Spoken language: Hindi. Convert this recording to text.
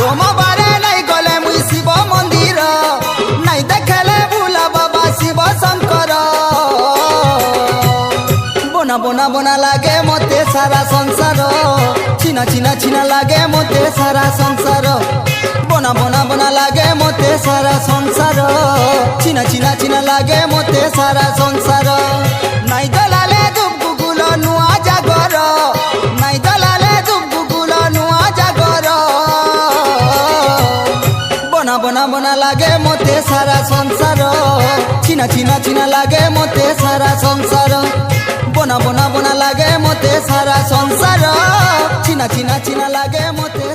सोमवारे नहीं गले मुई शिव मंदिर नहीं देखले भूला बाबा शिव शंकर बोना बोना बोना लागे मते सारा संसार छिना छिना छिना लागे मते सारा संसार बोना बोना बोना लागे मते सारा संसार छिना छिना छिना लागे मते सारा संसार नाई दलाले धूप गुगुल नुआ जागर नाई दलाले धूप गुगुल नुआ जागर बोना बोना बोना लागे मते सारा संसार छिना छिना छिना लागे मते सारा संसार बोना बोना बोना लागे मते सारा संसार छिना छिना छिना लागे मते